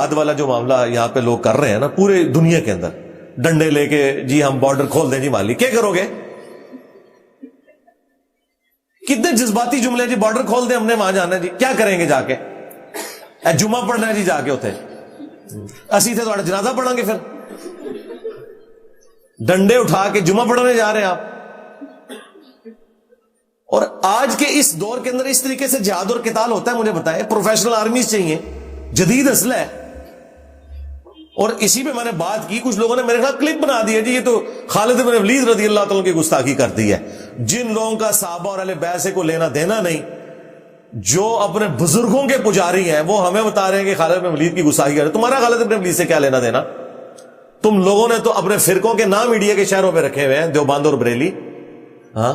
آد والا جو معاملہ یہاں پہ لوگ کر رہے ہیں نا پورے دنیا کے اندر، ڈنڈے لے کے جی ہم بارڈر کھول دیں جی مالی، کیا کرو گے؟ کتنے جذباتی جملے، جی بارڈر کھول دیں ہم نے وہاں جانا ہے، جی کیا کریں گے جا کے؟ جمعہ پڑھنا ہے جی جا کے ہوتے اسی تھے تھوڑا جنازہ پڑھیں گے، پھر ڈنڈے اٹھا کے جمعہ پڑھنے جا رہے ہیں آپ۔ اور آج کے اس دور کے اندر اس طریقے سے جہاد اور قتال ہوتا ہے، مجھے بتائیں، پروفیشنل آرمیز چاہیے، جدید اسلحہ ہے۔ اور اسی پہ میں نے بات کی، کچھ لوگوں نے میرے خلاف کلپ بنا دی ہے، جی یہ تو خالد بن ولید رضی اللہ تعالیٰ کی گستاخی کر دی ہے۔ جن لوگوں کا صحابہ اور اہل بیت سے کوئی لینا دینا نہیں، جو اپنے بزرگوں کے پجاری ہیں، وہ ہمیں بتا رہے ہیں کہ خالد بن ولید کی گستاخی کر رہے ہیں۔ تمہارا خالد بن ولید سے کیا لینا دینا؟ تم لوگوں نے تو اپنے فرقوں کے نام میڈیا کے شہروں پہ رکھے ہوئے ہیں، دیوبند اور بریلی۔ ہاں،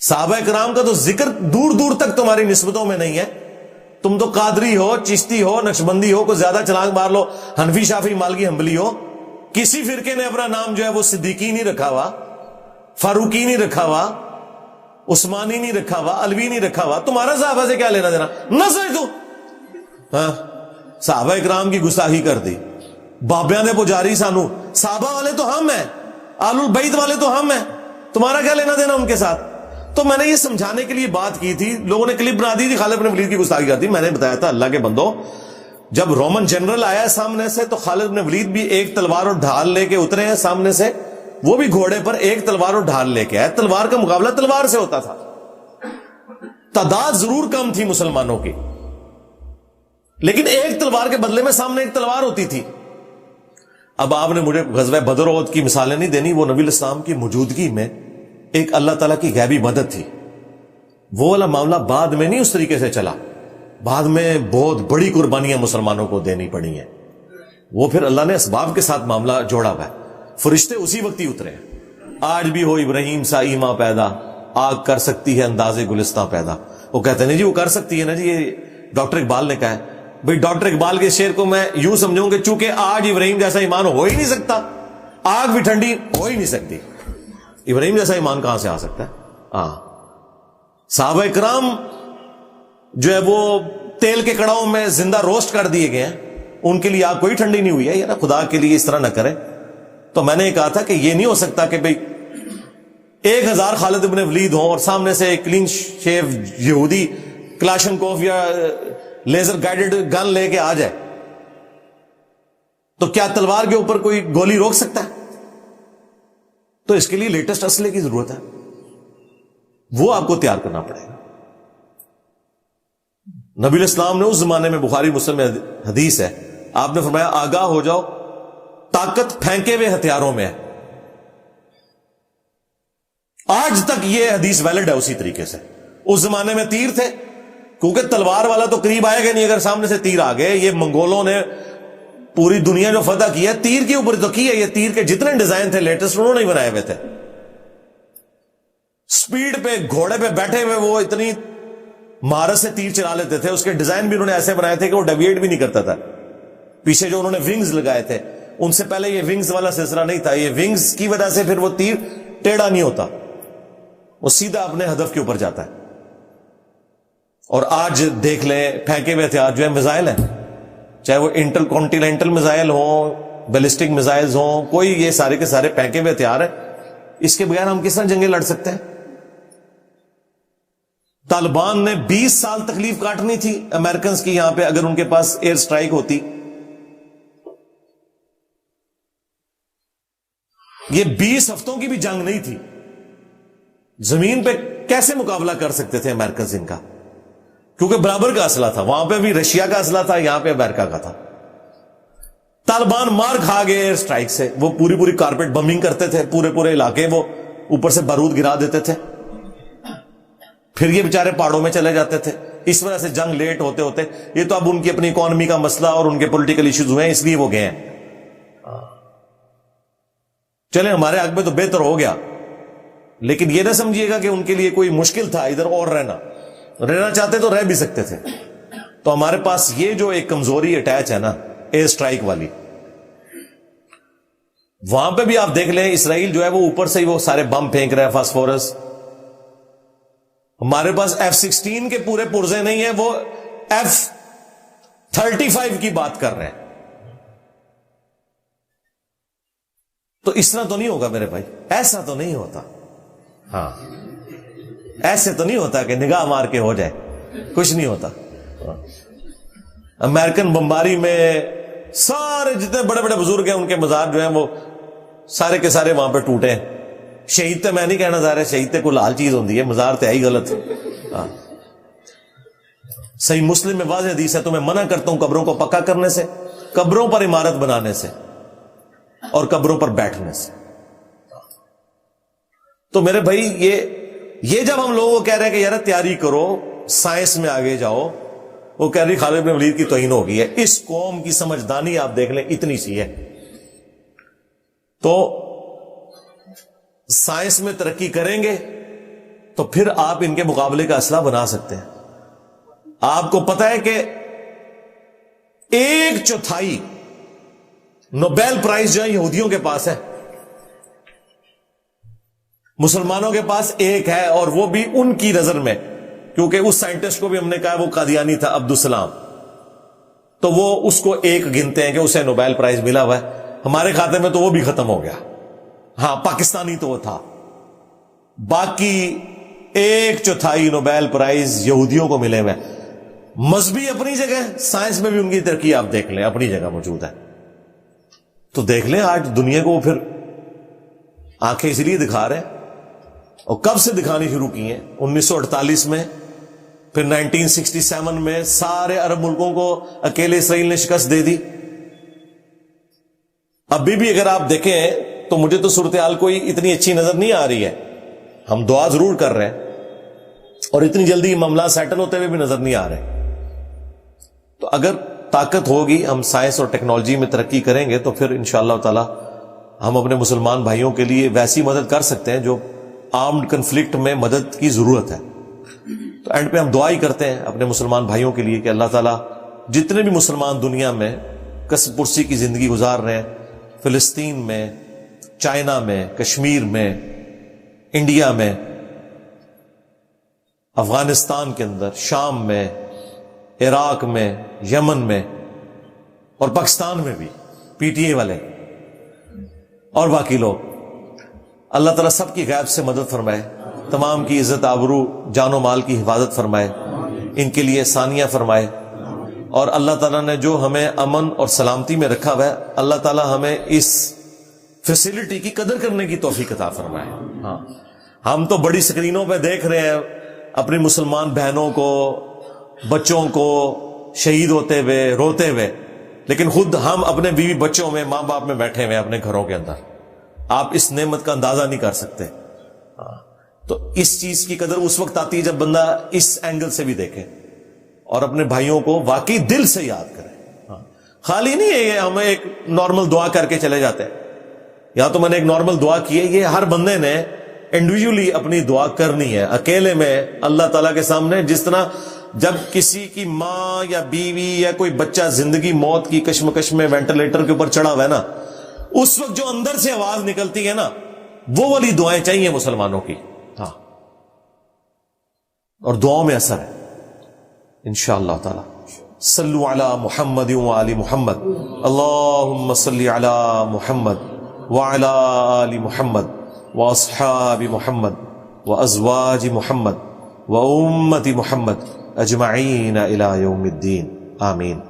صحابہ کرام کا تو ذکر دور دور تک تمہاری نسبتوں میں نہیں ہے۔ تم تو قادری ہو، چشتی ہو، نقشبندی ہو، کوئی زیادہ چلانگ مار لو، حنفی، شافعی، مالکی، حنبلی ہو، کسی فرقے نے اپنا نام جو ہے وہ صدیقی نہیں رکھا ہوا، فاروقی نہیں رکھا ہوا، عثمانی نہیں رکھا ہوا، علوی نہیں رکھا ہوا۔ تمہارا صحابہ سے کیا لینا دینا؟ نہ سمجھ تو ہاں، صحابہ اکرام کی گستاخی کر دی، بابیاں دے پجاری سانو، صحابہ والے تو ہم ہیں، آل البیت والے تو ہم ہیں، تمہارا کیا لینا دینا ان کے ساتھ؟ تو میں نے یہ سمجھانے کے لیے بات کی تھی، لوگوں نے کلپ بنا دی تھی خالد بن ولید کی گستاخی کرتی۔ میں نے بتایا تھا اللہ کے بندو، جب رومن جنرل آیا سامنے سے تو خالد بن ولید بھی ایک تلوار اور ڈھال لے کے اترے ہیں سامنے سے، وہ بھی گھوڑے پر ایک تلوار اور ڈھال لے کے آئے۔ تلوار کا مقابلہ تلوار سے ہوتا تھا، تعداد ضرور کم تھی مسلمانوں کی، لیکن ایک تلوار کے بدلے میں سامنے ایک تلوار ہوتی تھی۔ اب آپ نے مجھے غزوہ بدر و احد کی مثالیں نہیں دینی، وہ نبی الاسلام کی موجودگی میں ایک اللہ تعالیٰ کی غیبی مدد تھی۔ وہ والا معاملہ بعد میں نہیں اس طریقے سے چلا، بعد میں بہت بڑی قربانیاں مسلمانوں کو دینی پڑی ہیں، وہ پھر اللہ نے اسباب کے ساتھ معاملہ جوڑا ہوا ہے۔ فرشتے اسی وقت ہی اترے ہیں۔ آج بھی ہو ابراہیم سا ایماں پیدا، آگ کر سکتی ہے انداز گلستاں پیدا۔ وہ کہتے ہیں جی وہ کر سکتی ہے نا جی، یہ ڈاکٹر اقبال نے کہا ہے۔ بھئی ڈاکٹر اقبال کے شعر کو میں یوں سمجھوں کہ چونکہ آج ابراہیم جیسا ایمان ہو ہی نہیں سکتا، آگ بھی ٹھنڈی ہو ہی نہیں سکتی، ابراہیم جیسا ایمان کہاں سے آ سکتا ہے؟ ہاں، صحابہ کرام جو ہے وہ تیل کے کڑاؤں میں زندہ روسٹ کر دیے گئے ہیں، ان کے لیے آگ کوئی ٹھنڈی نہیں ہوئی ہے، یا نا خدا کے لیے اس طرح نہ کریں۔ تو میں نے یہ کہا تھا کہ یہ نہیں ہو سکتا کہ بھئی 1000 خالد بن ولید ہوں اور سامنے سے ایک کلین شیو یہودی کلاشنکوف یا لیزر گائیڈڈ گن لے کے آ جائے، تو کیا تلوار کے اوپر کوئی گولی روک سکتا ہے؟ تو اس کے لیے لیٹسٹ اسلحے کی ضرورت ہے، وہ آپ کو تیار کرنا پڑے گا۔ نبی الاسلام نے اس زمانے میں، بخاری مسلم میں حدیث ہے، آپ نے فرمایا آگاہ ہو جاؤ، طاقت پھینکے ہوئے ہتھیاروں میں ہے۔ آج تک یہ حدیث ویلڈ ہے اسی طریقے سے۔ اس زمانے میں تیر تھے، کیونکہ تلوار والا تو قریب آئے گا نہیں، اگر سامنے سے تیر آ گئے۔ یہ منگولوں نے پوری دنیا جو فتح کی ہے تیر کے اوپر تو کی ہے، یہ تیر کے جتنے ڈیزائن تھے لیٹسٹ انہوں نے ہی بنائے ہوئے تھے۔ سپیڈ پہ گھوڑے پہ بیٹھے ہوئے وہ اتنی مہارت سے تیر چلا لیتے تھے، اس کے ڈیزائن بھی انہوں نے ایسے بنائے تھے کہ وہ ڈیویٹ بھی نہیں کرتا تھا۔ پیچھے جو انہوں نے ونگز لگائے تھے، ان سے پہلے یہ ونگز والا سلسلہ نہیں تھا، یہ ونگز کی وجہ سے پھر وہ تیر ٹیڑھا نہیں ہوتا، وہ سیدھا اپنے ہدف کے اوپر جاتا ہے۔ اور آج دیکھ لیں پھینکے ہوئے ہتھیار جو ہے میزائل ہیں، چاہے وہ انٹر کانٹیننٹل میزائل ہوں، بیلسٹک میزائلز ہوں، کوئی یہ سارے کے سارے پھینکے ہوئے ہتھیار ہیں۔ اس کے بغیر ہم کس طرح جنگیں لڑ سکتے ہیں؟ طالبان نے 20 سال تکلیف کاٹنی تھی امریکنز کی یہاں پہ اگر ان کے پاس ایئر سٹرائک ہوتی۔ یہ 20 ہفتوں کی بھی جنگ نہیں تھی، زمین پہ کیسے مقابلہ کر سکتے تھے امریکنز ان کا؟ کیونکہ برابر کا اسلحہ تھا، وہاں پہ بھی رشیا کا اسلحہ تھا، یہاں پہ امریکہ کا تھا۔ طالبان مار کھا گئے ایئر سٹرائک سے، وہ پوری کارپیٹ بمبنگ کرتے تھے، پورے علاقے وہ اوپر سے بارود گرا دیتے تھے، پھر یہ بیچارے پہاڑوں میں چلے جاتے تھے۔ اس وجہ سے جنگ لیٹ ہوتے ہوتے، یہ تو اب ان کی اپنی اکانومی کا مسئلہ اور ان کے پولیٹیکل ایشوز ہوئے ہیں، اس لیے وہ گئے ہیں۔ چلیں ہمارے حق میں تو بہتر ہو گیا، لیکن یہ نہ سمجھیے گا کہ ان کے لیے کوئی مشکل تھا ادھر اور رہنا چاہتے تو رہ بھی سکتے تھے۔ تو ہمارے پاس یہ جو ایک کمزوری اٹیچ ہے نا ایئر سٹرائک والی، وہاں پہ بھی آپ دیکھ لیں اسرائیل جو ہے وہ اوپر سے ہی وہ سارے بم پھینک رہا ہے، فاسفورس۔ ہمارے پاس F-16 کے پورے پرزے نہیں ہیں، وہ 35 کی بات کر رہے ہیں. تو اس طرح تو نہیں ہوگا میرے بھائی, ایسا تو نہیں ہوتا. ہاں ایسے تو نہیں ہوتا کہ نگاہ مار کے ہو جائے, کچھ نہیں ہوتا. امریکن بمباری میں سارے جتنے بڑے بڑے بزرگ ہیں ان کے مزار جو ہیں وہ سارے کے سارے وہاں پہ ٹوٹے ہیں. شہید تے میں نہیں کہنا چاہ رہا, شہید تے کوئی لال چیز ہوتی ہے, مزار تے آئی غلط. صحیح مسلم میں واضح حدیث ہے, تو میں منع کرتا ہوں قبروں کو پکا کرنے سے, قبروں پر عمارت بنانے سے, اور قبروں پر بیٹھنے سے. تو میرے بھائی یہ جب ہم لوگوں کو کہہ رہے ہیں کہ یار تیاری کرو, سائنس میں آگے جاؤ, وہ کہہ رہی خالد بن ولید کی توہین ہو گئی ہے. اس قوم کی سمجھدانی آپ دیکھ لیں اتنی سی ہے. تو سائنس میں ترقی کریں گے تو پھر آپ ان کے مقابلے کا اسلحہ بنا سکتے ہیں. آپ کو پتا ہے کہ 1/4 نوبیل پرائز جو ہے یہودیوں کے پاس ہے, مسلمانوں کے پاس 1 ہے, اور وہ بھی ان کی نظر میں, کیونکہ اس سائنٹسٹ کو بھی ہم نے کہا وہ قادیانی تھا, عبدالسلام, تو وہ اس کو 1 گنتے ہیں کہ اسے نوبیل پرائز ملا ہوا ہے. ہمارے کھاتے میں تو وہ بھی ختم ہو گیا. ہاں پاکستانی تو وہ تھا, باقی 1/4 نوبیل پرائز یہودیوں کو ملے ہوئے. مذہبی اپنی جگہ, سائنس میں بھی ان کی ترقی آپ دیکھ لیں اپنی جگہ موجود ہے. تو دیکھ لیں آج دنیا کو پھر آنکھیں اس لیے دکھا رہے ہیں, اور کب سے دکھانی شروع کی ہیں, 1948 میں, پھر 1967 میں سارے عرب ملکوں کو اکیلے اسرائیل نے شکست دے دی. ابھی بھی اگر آپ دیکھیں تو مجھے تو صورتحال کوئی اتنی اچھی نظر نہیں آ رہی ہے. ہم دعا ضرور کر رہے ہیں, اور اتنی جلدی معاملہ سیٹل ہوتے ہوئے بھی نظر نہیں آ رہے. تو اگر طاقت ہوگی, ہم سائنس اور ٹیکنالوجی میں ترقی کریں گے, تو پھر انشاءاللہ تعالی ہم اپنے مسلمان بھائیوں کے لیے ویسی مدد کر سکتے ہیں جو آرمڈ کنفلکٹ میں مدد کی ضرورت ہے. تو اینڈ پہ ہم دعا ہی کرتے ہیں اپنے مسلمان بھائیوں کے لیے کہ اللہ تعالیٰ جتنے بھی مسلمان دنیا میں کسب پرسی کی زندگی گزار رہے ہیں, فلسطین میں, چائنا میں, کشمیر میں, انڈیا میں, افغانستان کے اندر, شام میں, عراق میں, یمن میں, اور پاکستان میں بھی پی ٹی اے والے اور باقی لوگ, اللہ تعالیٰ سب کی غیب سے مدد فرمائے, تمام کی عزت آبرو جان و مال کی حفاظت فرمائے, ان کے لیے ثانیہ فرمائے, اور اللہ تعالیٰ نے جو ہمیں امن اور سلامتی میں رکھا ہوا ہے, اللہ تعالیٰ ہمیں اس فیسلٹی کی قدر کرنے کی توفیق عطا فرمائے. ہاں ہم تو بڑی سکرینوں پہ دیکھ رہے ہیں اپنی مسلمان بہنوں کو, بچوں کو شہید ہوتے ہوئے, روتے ہوئے, لیکن خود ہم اپنے بیوی بچوں میں, ماں باپ میں بیٹھے ہوئے اپنے گھروں کے اندر. آپ اس نعمت کا اندازہ نہیں کر سکتے. تو اس چیز کی قدر اس وقت آتی ہے جب بندہ اس اینگل سے بھی دیکھے اور اپنے بھائیوں کو واقعی دل سے یاد کرے. خالی نہیں ہے یہ ہم ایک نارمل دعا کر کے چلے جاتے ہیں, یا تو میں نے ایک نارمل دعا کی ہے, یہ ہر بندے نے انڈیویجولی اپنی دعا کرنی ہے اکیلے میں اللہ تعالیٰ کے سامنے. جس طرح جب کسی کی ماں یا بیوی یا کوئی بچہ زندگی موت کی کشمکش میں وینٹیلیٹر کے اوپر چڑھا ہوا ہے نا, اس وقت جو اندر سے آواز نکلتی ہے نا, وہ والی دعائیں چاہیے مسلمانوں کی. ہاں, اور دعاؤں میں اثر ہے انشاءاللہ تعالی. صلو علی محمد وآل محمد, اللہم صلی علی محمد وعلی آل محمد واصحاب محمد وازواج محمد وامت محمد اجمعین الی یوم الدین, آمین.